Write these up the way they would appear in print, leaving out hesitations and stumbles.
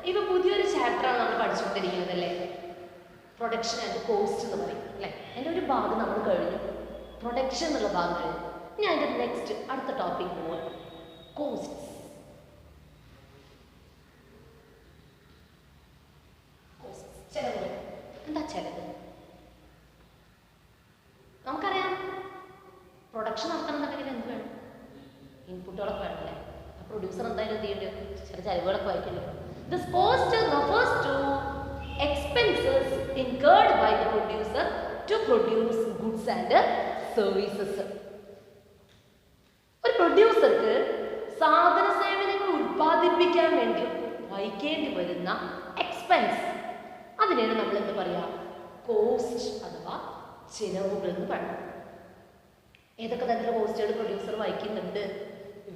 ഇപ്പോൾ പുതിയൊരു ചാപ്റ്ററാണ് നമ്മൾ പഠിച്ചുകൊണ്ടിരിക്കുന്നത് അല്ലേ, പ്രൊഡക്ഷൻ ആൻഡ് കോസ്റ്റ് എന്ന് പറയും അല്ലേ. എൻ്റെ ഒരു ഭാഗം നമ്മൾ കഴിഞ്ഞു, പ്രൊഡക്ഷൻ എന്നുള്ള ഭാഗം കഴിഞ്ഞു. ഇനി അതിൻ്റെ നെക്സ്റ്റ് അടുത്ത ടോപ്പിക് പോവാം, കോസ്റ്റ്. ചെലവ്. എന്താ ചെലവ്? നമുക്കറിയാം, പ്രൊഡക്ഷൻ നടത്തണമെന്നുണ്ടെങ്കിൽ എന്ത് വേണം? ഇൻപുട്ടുകളൊക്കെ വേണമല്ലേ. പ്രൊഡ്യൂസർ എന്തായാലും എന്ത് ചെയ്യേണ്ടി വരും? ചില ചെലവുകളൊക്കെ വായിക്കേണ്ടി വരും. This cost refers to expenses incurred by the producer to produce goods and services. ഒരു പ്രൊഡ്യൂസർക്ക് സാധന സേവനങ്ങൾ ഉൽപ്പാദിപ്പിക്കാൻ വേണ്ടി വഹിക്കേണ്ടി വരുന്ന എക്സ്പെൻസ്, അതിനെയാണ് നമ്മൾ എന്ത് പറയാ? കോസ്റ്റ് അഥവാ ചിലവുകൾ എന്ന് പറയുന്നത്. ഏതൊക്കെ തരത്തിലുള്ള കോസ്റ്റുകൾ പ്രൊഡ്യൂസർ വഹിക്കുന്നുണ്ട്?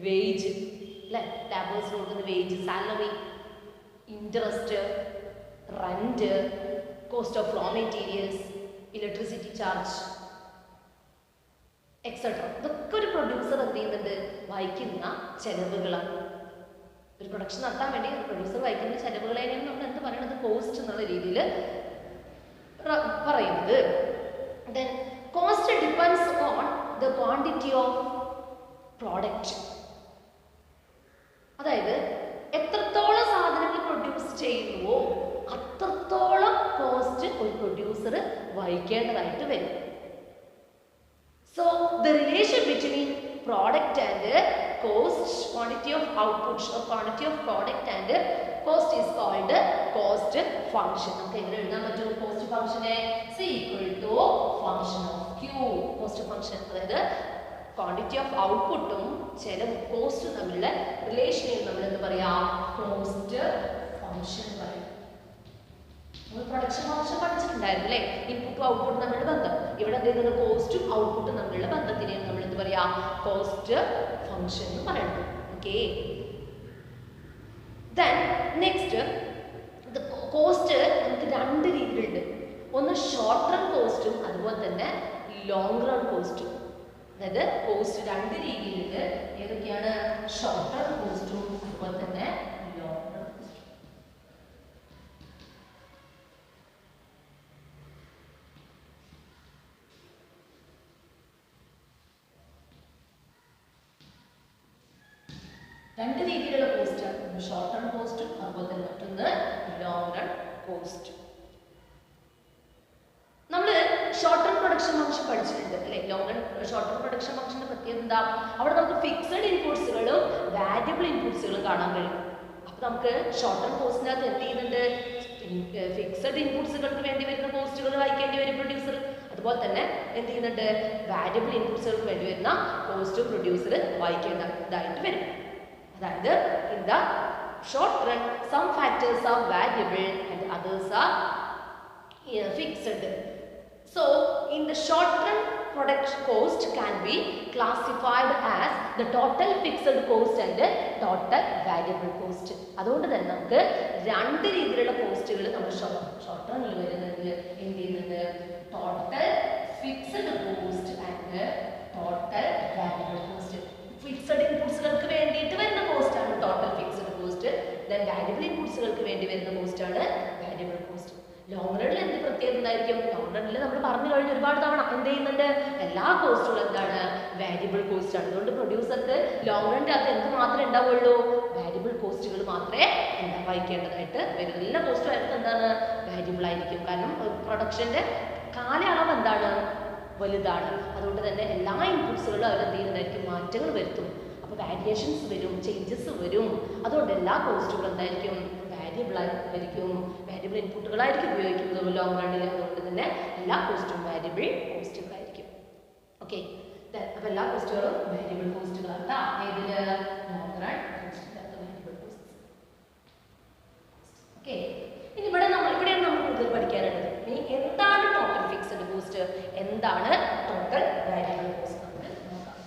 വേജ് അല്ലേ, ലാബേഴ്സിന് കൊടുക്കുന്ന wage, salary, interest, rent, cost of raw materials, electricity charge etcetera. ഇതൊക്കെ ഒരു പ്രൊഡ്യൂസർ എന്ത് ചെയ്യുന്നുണ്ട്? വഹിക്കുന്ന ചെലവുകളാണ്. ഒരു പ്രൊഡക്ഷൻ നടത്താൻ വേണ്ടി ഒരു പ്രൊഡ്യൂസർ വഹിക്കുന്ന ചെലവുകളെയാണ് നമ്മൾ എന്ത് പറയുന്നത്? കോസ്റ്റ് എന്നുള്ള രീതിയിൽ പറയുന്നത്. Then cost depends on the quantity of product. അതായത് എത്രത്തോളം സാധനങ്ങൾ പ്രൊഡ്യൂസ് ചെയ്യുന്നുവോ അത്രത്തോളം കോസ്റ്റ് ഒരു പ്രൊഡ്യൂസർ വഹിക്കേണ്ടതായിട്ട് വരും. So the relation between product and cost, quantity of output or quantity of product and cost is called cost function. നമുക്ക് എങ്ങനെ എഴുതാൻ പറ്റും? കോസ്റ്റ് ഫംഗ്ഷനെ C equal to function of Q. Cost function അതായത് quantity of ഔട്ട്പുട്ടും ചെലവ് കോസ്റ്റും തമ്മിലുള്ള റിലേഷനിൽ നമ്മൾ എന്ത് പറയാ? കോസ്റ്റ് ഫംഗ്ഷൻ പറയും. നമ്മൾ പ്രൊഡക്ഷൻ ഫംഗ്ഷൻ പഠിച്ചിട്ടുണ്ടായിരുന്നു അല്ലേ, ഇൻപുട്ടും ഔട്ട്പുട്ടും തമ്മിലുള്ള ബന്ധം. ഇവിടെ എന്ത് ചെയ്യുന്നത്? കോസ്റ്റും ഔട്ട്പുട്ടും തമ്മിലുള്ള ബന്ധത്തിനെയാണ് നമ്മൾ എന്ത് പറയാ? കോസ്റ്റ് ഫംഗ്ഷൻ എന്ന് പറയുന്നത്. ഓക്കെ, ദെൻ നെക്സ്റ്റ് കോസ്റ്റ് നമുക്ക് രണ്ട് രീതിയിലുണ്ട്. ഒന്ന് ഷോർട്ട് റൺ കോസ്റ്റും അതുപോലെ തന്നെ ലോങ് റൺ കോസ്റ്റും. അതായത് കോസ്റ്റ് രണ്ട് രീതിയിലുണ്ട്. ഏതൊക്കെയാണ്? ഷോർട്ട് റൺ കോസ്റ്റും അതുപോലെ തന്നെ ലോങ് റൺ കോസ്റ്റും. രണ്ട് രീതിയിലുള്ള കോസ്റ്റ്, ഒന്ന് ഷോർട്ട് റൺ കോസ്റ്റും അതുപോലെ തന്നെ മറ്റൊന്ന് ലോങ് റൺ കോസ്റ്റ്. നമ്മൾ ഷോർട്ട് റൺ പ്രൊഡക്ഷൻ ഫംഗ്ഷൻ പഠിച്ചിട്ടുണ്ട് അല്ലേ. Long run short run production ഫംഗ്ഷന്റെ പ്രത്യേകത എന്താ? അവിടെ നമുക്ക് ഫിക്സഡ് ഇൻപുട്സുകളും വാരിയബിൾ ഇൻപുട്സുകളും കാണാൻ കഴിയും. അപ്പൊ നമുക്ക് ഷോർട്ട് റൺ കോസ്റ്റിനകത്ത് എന്ത് ചെയ്യുന്നുണ്ട്? ഫിക്സഡ് ഇൻപുട്സുകൾക്ക് വേണ്ടി വരുന്ന കോസ്റ്റുകൾ വായിക്കേണ്ടി വരും പ്രൊഡ്യൂസർ. അതുപോലെ തന്നെ എന്ത് ചെയ്യുന്നുണ്ട്? വാരിയബിൾ ഇൻപുട്സുകൾക്ക് വേണ്ടി വരുന്ന കോസ്റ്റ് പ്രൊഡ്യൂസർ വായിക്കേണ്ടതായിട്ട് വരും. അതായത് in the short run some factors are variable and others are fixed. So in the short run product cost can be classified as the total fixed cost and total variable cost. അതുകൊണ്ട് തന്നെ നമുക്ക് രണ്ട് രീതിയിലുള്ള കോസ്റ്റുകൾ നമ്മൾ short റണ്ണിൽ വരുന്നത് എന്ത് ചെയ്യുന്നുണ്ട്? Total fixed cost and total variable cost. Fixed ഇൻപുട്സുകൾക്ക് വേണ്ടിയിട്ട് വരുന്ന കോസ്റ്റ് ആണ് total fixed cost. Then variable ഇൻപുട്സുകൾക്ക് വേണ്ടി വരുന്ന കോസ്റ്റ് ആണ് വാരിയബിൾ കോസ്റ്റ്. ലോങ് റണ്ണിൽ എന്ത് പ്രത്യേകത ഉണ്ടായിരിക്കും? ലോങ് റണ്ണിൽ നമ്മൾ പറഞ്ഞു കഴിഞ്ഞ് ഒരുപാട് തവണ എന്ത് ചെയ്യുന്നുണ്ട്? എല്ലാ കോസ്റ്റുകളും എന്താണ്? വാരിയബിൾ കോസ്റ്റ് ആണ്. അതുകൊണ്ട് പ്രൊഡ്യൂസർക്ക് ലോങ് റണ്ണിൻ്റെ അകത്ത് എന്ത് മാത്രമേ ഉണ്ടാവുള്ളൂ? വാരിയബിൾ കോസ്റ്റുകൾ മാത്രമേ വഹിക്കേണ്ടതായിട്ട് വരും. എല്ലാ കോസ്റ്റും അടുത്ത് എന്താണ്? വാരിയബിൾ ആയിരിക്കും. കാരണം പ്രൊഡക്ഷൻ്റെ കാലയളവ് എന്താണ്? വലുതാണ്. അതുകൊണ്ട് തന്നെ എല്ലാ ഇൻപുട്സുകളും അവർ എന്ത് ചെയ്യുന്നതായിരിക്കും? മാറ്റങ്ങൾ വരുത്തും. അപ്പോൾ വാരിയേഷൻസ് വരും, ചേഞ്ചസ് വരും. അതുകൊണ്ട് എല്ലാ കോസ്റ്റുകളും എന്തായിരിക്കും? വാരിയബിൾ ആയിരിക്കും. വാരിയബിൾ ഇൻപുട്ടുകളായിരിക്കും ഉപയോഗിക്കുന്നത് ലോങ് റണ്ണിൽ. അതുകൊണ്ട് തന്നെ എല്ലാ കോസ്റ്റും വാരിയബിൾ കോസ്റ്റുകളായിരിക്കും. ഓക്കെ, അപ്പോൾ എല്ലാ കോസ്റ്റുകളും വാരിയബിൾ കോസ്റ്റുകളാണ്. ഏതില്? ലോങ് റൺ കോസ്റ്റിനകത്ത് വാരിയബിൾ കോസ്റ്റ്. ഓക്കെ, ഇനി ഇവിടെയാണ് നമ്മൾ കൂടുതൽ പഠിക്കാനുള്ളത്. ഇനി എന്താണ് ടോട്ടൽ ഫിക്സഡ് കോസ്റ്റ്, എന്താണ് ടോട്ടൽ വാരിയബിൾ കോസ്റ്റ് നമ്മൾ നോക്കാം.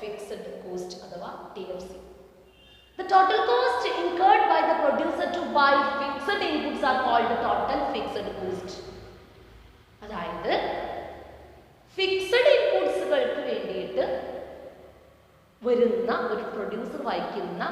ഫിക്സഡ് കോസ്റ്റ് അഥവാ TFC. The total cost incurred by the producer to buy fixed inputs are called total fixed cost. അതായത് ഫിക്സഡ് ഇൻപുട്സുകൾക്ക് വേണ്ടിയിട്ട് വരുന്ന ഒരു പ്രൊഡ്യൂസർ വഹിക്കുന്ന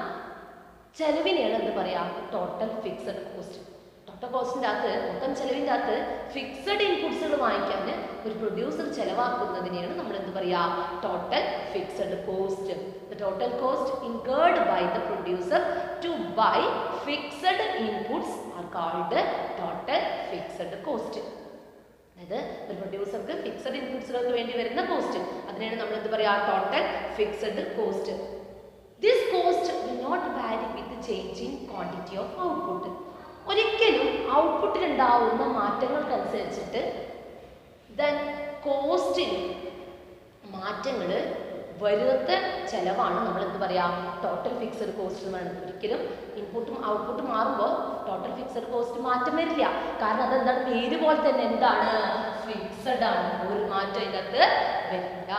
ചെലവിനെയാണ് എന്ത് പറയാ ടോട്ടൽ ഫിക്സഡ് കോസ്റ്റ്. ടോട്ടൽ കോസ്റ്റിൻ്റെ അകത്ത് മൊത്തം ചെലവിൻ്റെ അകത്ത് ഫിക്സഡ് ഇൻപുട്സുകൾ വാങ്ങിക്കാൻ ഒരു പ്രൊഡ്യൂസർ ചെലവാക്കുന്നതിനെയാണ് നമ്മൾ എന്ത് പറയാ total fixed cost. The total cost incurred by the producer to buy fixed inputs are called total fixed cost. അതായത് ഒരു പ്രൊഡ്യൂസർക്ക് ഫിക്സഡ് ഇൻപുട്സുകൾക്ക് വേണ്ടി വരുന്ന കോസ്റ്റ് അതിനെയാണ് നമ്മൾ എന്ത് പറയാ total fixed cost. This cost will not vary with changing quantity of output. ഒരിക്കലും ഔട്ട്പുട്ടിൽ ഉണ്ടാവുന്ന മാറ്റങ്ങൾക്കനുസരിച്ചിട്ട് ദെൻ കോസ്റ്റിൽ മാറ്റങ്ങൾ വരുത്ത ചെലവാണ് നമ്മൾ എന്ത് പറയാ ടോട്ടൽ ഫിക്സഡ് കോസ്റ്റ് എന്ന് പറയുന്നത്. ഒരിക്കലും ഇൻപുട്ടും ഔട്ട്പുട്ടും മാറുമ്പോൾ ടോട്ടൽ ഫിക്സഡ് കോസ്റ്റ് മാറ്റം വരില്ല. കാരണം അതെന്താണ് പേര് പോലെ തന്നെ എന്താണ് ഫിക്സഡ് ആണ്, ഒരു മാറ്റം അതിൻ്റെ അകത്ത് വരില്ല.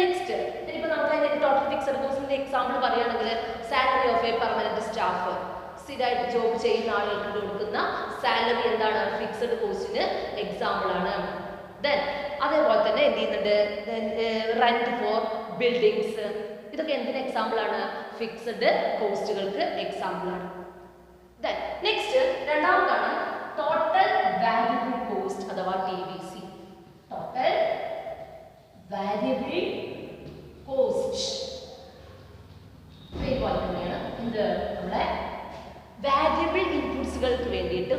നെക്സ്റ്റ് ഇനിയിപ്പോൾ നമുക്ക് അതിൻ്റെ ടോട്ടൽ ഫിക്സഡ് കോസ്റ്റിൻ്റെ എക്സാമ്പിൾ പറയുകയാണെങ്കിൽ salary of A permanent staff, സ്ഥിരമായിട്ട് ജോബ് ചെയ്യുന്ന ആളുകൾക്ക് കൊടുക്കുന്ന സാലറി എന്താണ് ഫിക്സഡ് കോസ്റ്റിന് എക്സാമ്പിൾ ആണ്. ദെൻ അതേപോലെ തന്നെ എന്ത് ചെയ്യുന്നുണ്ട് റെന്റ് ഫോർ ബിൽഡിങ്സ്, ഇതൊക്കെ എന്തിന് എക്സാമ്പിൾ ആണ് ഫിക്സഡ് കോസ്റ്റുകൾക്ക് എക്സാമ്പിൾ ആണ്. ദെൻ നെക്സ്റ്റ് രണ്ടാമതാണ് ടോട്ടൽ വാരിയബിൾ കോസ്റ്റ് അഥവാ TVC. ടോട്ടൽ വാരിയബിൾ കോസ്റ്റ് ഇതേപോലെ തന്നെയാണ് എന്ത് നമ്മളെ വാരിയബിൾ ഇൻപുട്സുകൾക്ക് വേണ്ടിയിട്ട്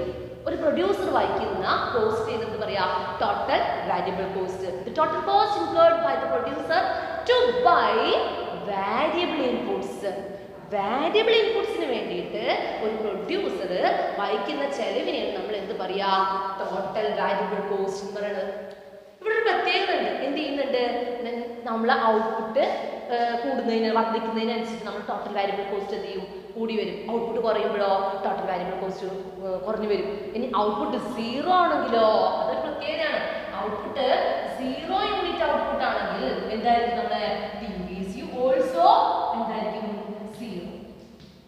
ഒരു പ്രൊഡ്യൂസർ വഹിക്കുന്ന കോസ്റ്റ് എന്ന് പറയാ total variable cost. The total cost incurred by the producer to buy variable inputs. Variable ഇൻപുട്സിന് വേണ്ടിയിട്ട് ഒരു പ്രൊഡ്യൂസർ വഹിക്കുന്ന ചെലവിനെയാണ് നമ്മൾ എന്ത് പറയാ ടോട്ടൽ വാരിയബിൾ കോസ്റ്റ് എന്ന് പറയുന്നത്. ഇവിടെ ഒരു പ്രത്യേകത ഉണ്ട്, എന്ത് ചെയ്യുന്നുണ്ട് നമ്മൾ ഔട്ട്പുട്ട് കൂടുന്നതിന് വർദ്ധിക്കുന്നതിനനുസരിച്ച് നമ്മൾ ടോട്ടൽ വാരിയബിൾ കോസ്റ്റ് എന്ത് ചെയ്യും കൂടി വരും. ഔട്ട്പുട്ട് കുറയുമ്പോഴോ ടോട്ടൽ വാരിയബിൾ കോസ്റ്റ് കുറഞ്ഞു വരും. ഇനി ഔട്ട്പുട്ട് സീറോ ആണെങ്കിലോ അതൊരു പ്രത്യേകതയാണ്. ഔട്ട്പുട്ട് 0 യൂണിറ്റ് ഔട്ട്പുട്ട് ആണെങ്കിൽ എന്തായിരിക്കും നമ്മുടെ TVC ഓൾസോ എന്തായിരിക്കും 0.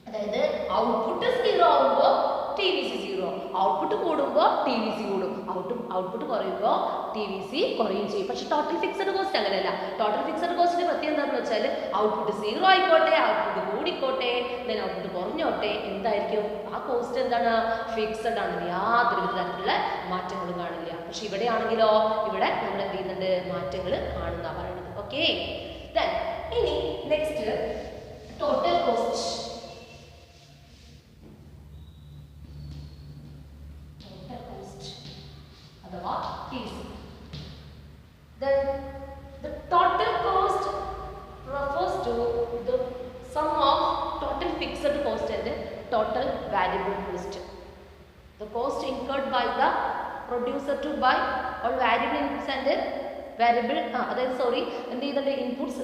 അതായത് ഔട്ട്പുട്ട് 0 ആവുമ്പോൾ TVC 0, ഔട്ട്പുട്ട് കൂടുമ്പോൾ TVC കൂടും, ഔട്ട്പുട്ട് കുറയുമ്പോൾ TVC കുറയും ചെയ്യും. പക്ഷെ ടോട്ടൽ ഫിക്സഡ് കോസ്റ്റ് അങ്ങനെയല്ല. ടോട്ടൽ ഫിക്സഡ് കോസ്റ്റിന്റെ പ്രത്യേകത എന്താണെന്ന് വെച്ചാൽ ഔട്ട്പുട്ട് 0 ആയിക്കോട്ടെ, ഔട്ട്പുട്ട് കൂടിക്കോട്ടെ, ദെൻ ഔട്ട്പുട്ട് കുറഞ്ഞോട്ടെ, എന്തായിരിക്കും ആ കോസ്റ്റ് എന്താണ് ഫിക്സഡ് ആണ്, യാതൊരു തരത്തിലുള്ള മാറ്റങ്ങളും കാണില്ല. പക്ഷെ ഇവിടെ ആണെങ്കിലോ ഇവിടെ നമ്മൾ എന്ത് ചെയ്യുന്നുണ്ട് മാറ്റങ്ങൾ കാണുന്ന പറയുന്നത്. ഓക്കെ, ഇനി നെക്സ്റ്റ് ടോട്ടൽ കോസ്റ്റ്. അഥവാ TC. Then the total cost refers to the sum of total fixed cost and total variable cost. The cost incurred by the producer to buy all variable inputs and variable എന്ത് ചെയ്യുന്നുണ്ട് inputs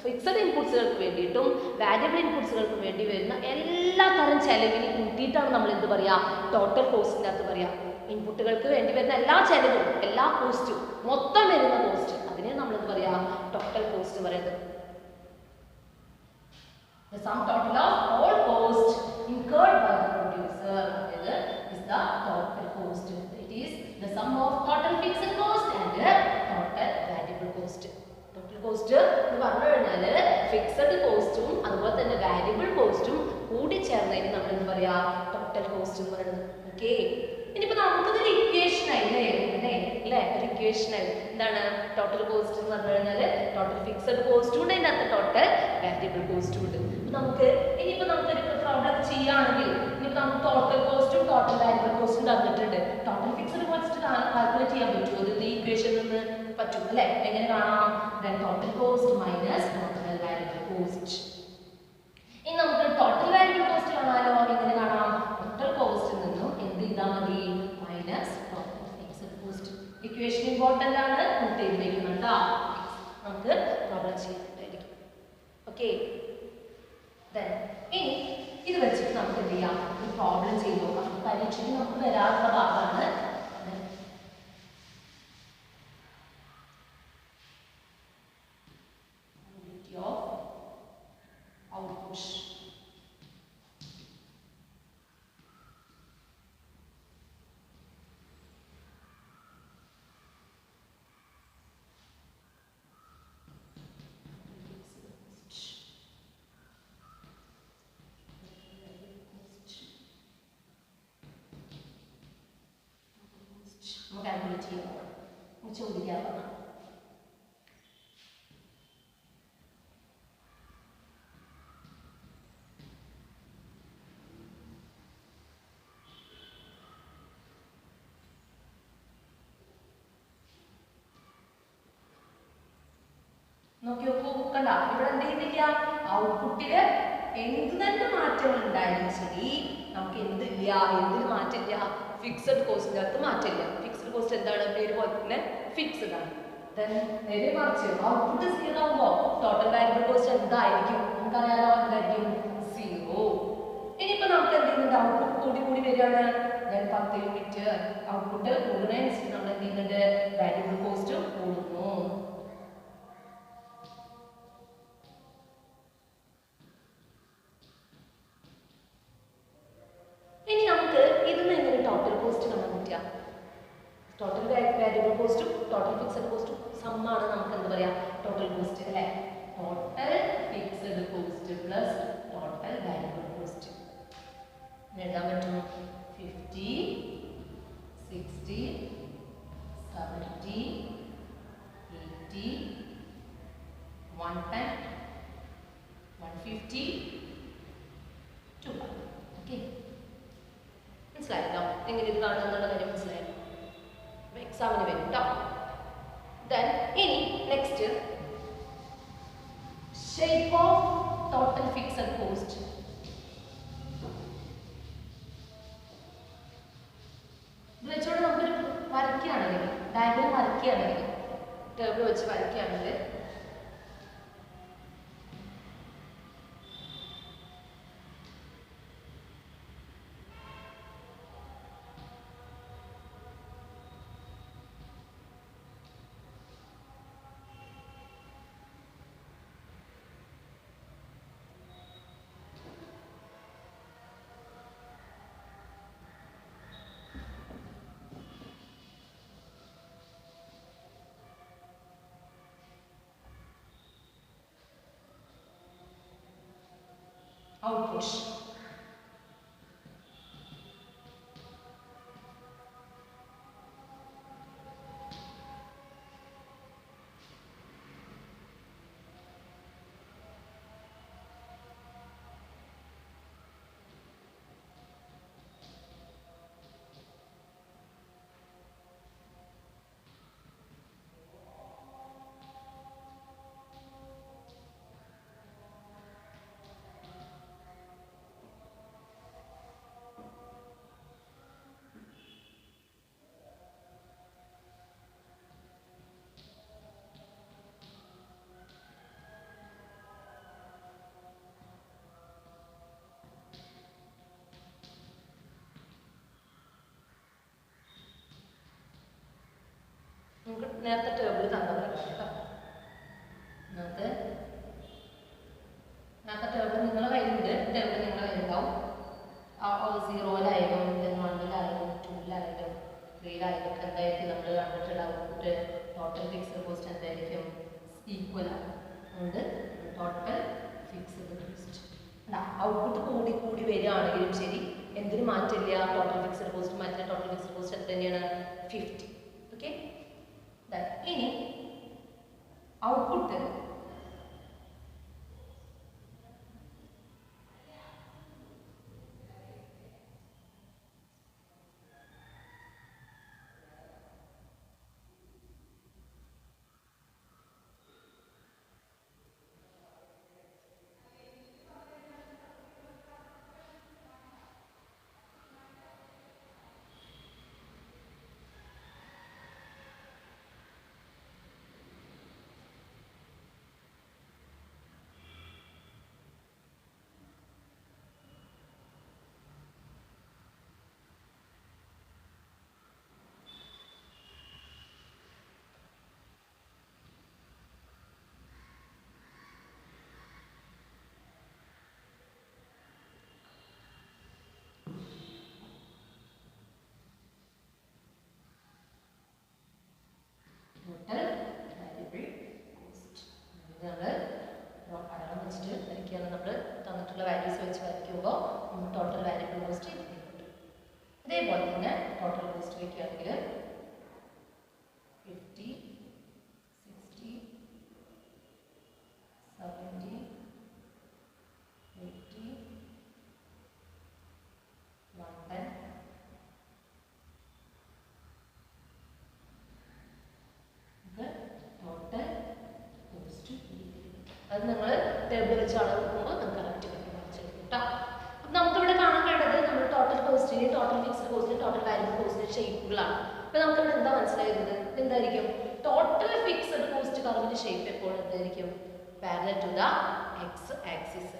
fixed ഇൻപുട്സുകൾക്ക് വേണ്ടിയിട്ടും variable ഇൻപുട്സുകൾക്ക് വേണ്ടി വരുന്ന എല്ലാ തരം ചെലവിന് കൂട്ടിയിട്ടാണ് നമ്മൾ എന്ത് പറയാ ടോട്ടൽ കോസ്റ്റിൻ്റെ അകത്ത് പറയാ. ഇൻപുട്ടുകൾക്ക് വേണ്ടി വരുന്ന എല്ലാ ചെലവും എല്ലാ കോസ്റ്റും മൊത്തം വരുന്ന കോസ്റ്റ് അതിനെ നമ്മൾ എന്ത് പറയാ ടോട്ടൽ കോസ്റ്റ് പറയുന്നത്. The sum total of all costs incurred by the producer is the total cost. It is the sum of total fixed cost and total variable cost. Total cost എന്ന് പറഞ്ഞു കഴിഞ്ഞാൽ fixed കോസ്റ്റും അതുപോലെ തന്നെ variable കോസ്റ്റും കൂടി ചേർന്നതിന് നമ്മൾ എന്ത് പറയാ ടോട്ടൽ കോസ്റ്റ് എന്ന് പറയുന്നത്. ഓക്കെ, ഇനിയിപ്പോ നമുക്കൊരു ഇക്വേഷൻ ആയില്ലേ അല്ലേ, ഒരു ഇക്വേഷൻ ആയി എന്താണ് ടോട്ടൽ കോസ്റ്റ് എന്ന് പറഞ്ഞു കഴിഞ്ഞാൽ ടോട്ടൽ ഫിക്സഡ് കോസ്റ്റും ഉണ്ട്, അതിൻ്റെ അകത്ത് ടോട്ടൽ വാരിയബിൾ കോസ്റ്റും ഉണ്ട്. നമുക്കൊരു പ്രോബ്ലം ചെയ്യുകയാണെങ്കിൽ ഇനിയിപ്പോൾ നമുക്ക് ടോട്ടൽ കോസ്റ്റും ടോട്ടൽ വാരിയബിൾ കോസ്റ്റും തന്നിട്ടുണ്ട്. ടോട്ടൽ ഫിക്സഡ് കോസ്റ്റ് കാൽക്കുലേറ്റ് ചെയ്യാൻ പറ്റുമോ? ഇത് ഈ ഇക്വേഷനിൽ നിന്ന് പറ്റും അല്ലേ? എങ്ങനെ കാണാം? Total cost minus total variable cost. ഇനി നമുക്ക് ടോട്ടൽ വാരിയബിൾ കോസ്റ്റ് കാണാമല്ലോ. എങ്ങനെ കാണാം? ടോട്ടൽ കോസ്റ്റിൽ നിന്നും എന്ത് ചെയ്താൽ മതി? Minus total fixed cost. Equation important ആണ്, നോട്ട് ചെയ്ത് വെക്കുന്നുണ്ടോ? നമുക്ക് പ്രോബ്ലം ചെയ്യാനായിട്ടായിരിക്കും. ഓക്കെ, ഇനി ഇത് വെച്ചിട്ട് നമുക്ക് എന്ത് ചെയ്യാം? ഒരു പ്രോബ്ലം ചെയ്ത് നോക്കാം. പരീക്ഷയ്ക്ക് നമുക്ക് വരാറുള്ള ഭാഗമാണ്. ഫൈൻഡ് ചെയ്യുന്നത് ചോദിക്കാവുന്നതാണ്. നോക്കി നോക്കൂ, കണ്ട ഇവിടെ എന്ത് ചെയ്യുന്നില്ല, ഔട്ട്പുട്ടില് എന്ത് തന്നെ മാറ്റങ്ങൾ ഉണ്ടായാലും ശരി നമുക്ക് എന്തില്ല, എന്തിന് മാറ്റില്ല, ഫിക്സഡ് കോസ്റ്റിന്റെ അകത്ത് മാറ്റില്ല. ഫിക്സഡ് കോസ്റ്റ് എന്താണ്, പേര് പോലെ തന്നെ ഫിക്സഡ് ആണ്. നേരെ മറിച്ച് ഔട്ട്പുട്ട് 0 ആകുമ്പോൾ ടോട്ടൽ വാരിയബിൾ കോസ്റ്റ് എന്തായിരിക്കും, നമുക്കറിയാലോ, എന്തായിരിക്കും 0. ഇനിയിപ്പോ നമുക്ക് എന്ത് ചെയ്യുന്നുണ്ട്, ഔട്ട്പുട്ട് കൂടി കൂടി വരികയാണ്. ഞാൻ 10 യൂണിറ്റ് ഔട്ട്പുട്ട് കൂടുന്നതിനനുസരിച്ച് നമ്മൾ എന്ത് ചെയ്യുന്നുണ്ട്, വാരിയബിൾ കോസ്റ്റ് കൂടുന്നു. ഇനി നമുക്ക് ഇതിന് എങ്ങനെ ടോട്ടൽ കോസ്റ്റ് നമ്മൾ കിട്ടുക, ടോട്ടൽ വാരിയബിൾ കോസ്റ്റും ടോട്ടൽ ഫിക്സഡ് കോസ്റ്റും സമ്മാണ് നമുക്ക് എന്താ പറയാ ടോട്ടൽ കോസ്റ്റ് അല്ലേ. Total fixed cost plus total variable cost എഴുതാൻ പറ്റും. 50, 60, 70, 80, 110, 150, 200. ഓക്കെ, മനസ്സിലായല്ലോ എങ്ങനെ ഇത് കാണുന്നുള്ള കാര്യം മനസ്സിലായോ, എക്സാമിന് വരും കേട്ടോ. ഇനി next shape of total fixed cost. ഇത് വെച്ചോണ്ട് നമുക്കൊരു വരയ്ക്കുകയാണെങ്കിൽ, ഡയഗ്രം വരയ്ക്കുകയാണെങ്കിൽ, ടേബിൾ വെച്ച് വരയ്ക്കുകയാണെങ്കിൽ output. നമുക്ക് നേരത്തെ ടേബിൾ തന്നവരാണ് കേട്ടോ. നേരത്തെ ടേബിൾ നിങ്ങളുടെ കയ്യിലുണ്ട്, ടേബിൾ നിങ്ങളുടെ കയ്യിലുണ്ടാവും. 0-ലായാലും 1-ലായാലും 2-ലായാലും 3-ലായാലും എന്തായിരിക്കും നമ്മൾ കണ്ടിട്ടുള്ള ഔട്ട്പുട്ട് ടോട്ടൽ ഫിക്സഡ് കോസ്റ്റ് എന്തായിരിക്കും, ഈക്വൽ ആണ്. അതുകൊണ്ട് ടോട്ടൽ ഫിക്സഡ് കോസ്റ്റ് ഔട്ട്പുട്ട് കൂടി കൂടി വരികയാണെങ്കിലും ശരി എന്തിനു മാറ്റില്ല, ടോട്ടൽ ഫിക്സഡ് കോസ്റ്റ് മാറ്റില്ല. ടോട്ടൽ ഫിക്സഡ് കോസ്റ്റ് എത്ര തന്നെയാണ്, 50. ഓക്കെ, ഇനി ഔട്ട്പുട്ട് അടയാളം വെച്ചിട്ട് വരയ്ക്കുകയാണ്. നമ്മൾ തന്നിട്ടുള്ള വാല്യൂസ് വെച്ച് വരയ്ക്കുമ്പോൾ ടോട്ടൽ വാരിയബിൾ കോസ്റ്റ് കിട്ടും. അതേപോലെ തന്നെ ടോട്ടൽ കോസ്റ്റ് വയ്ക്കുകയാണെങ്കിൽ അത് നിങ്ങൾ ടേബിൾ വെച്ച് അളവ് എടുക്കുമ്പോൾ നിങ്ങൾക്ക് കറക്റ്റ് കാണിച്ചു തരും കേട്ടോ. അപ്പം നമുക്കിവിടെ കാണാൻ വേണ്ടത് നമ്മൾ ടോട്ടൽ കോസ്റ്റിന്, ടോട്ടൽ ഫിക്സ്ഡ് കോസ്റ്റിന്, ടോട്ടൽ വാരിയബിൾ കോസ്റ്റിന് ഷേപ്പുകളാണ്. അപ്പം നമുക്കിവിടെ എന്താ മനസ്സിലായത്? എന്തായിരിക്കും ടോട്ടൽ ഫിക്സ്ഡ് കോസ്റ്റ് കർവിന്റെ ഷേപ്പ് എപ്പോഴും എന്തായിരിക്കും? Parallel to the X axis.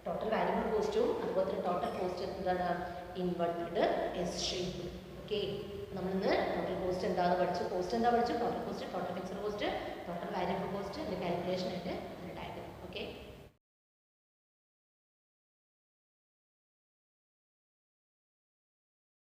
Total variable കോസ്റ്റും അതുപോലെ തന്നെ ടോട്ടൽ കോസ്റ്റ് എന്താണ്? Inverted S shape. ഓക്കെ, നമ്മളിന്ന് ടോട്ടൽ കോസ്റ്റ് എന്താണെന്ന് പഠിച്ചു. കോസ്റ്റ് എന്താ പഠിച്ചു? Total cost, total fixed cost, total variable cost, അതിന്റെ കാൽക്കുലേഷൻ ആയിട്ട് ഡയഗ്രം. ഓക്കെ.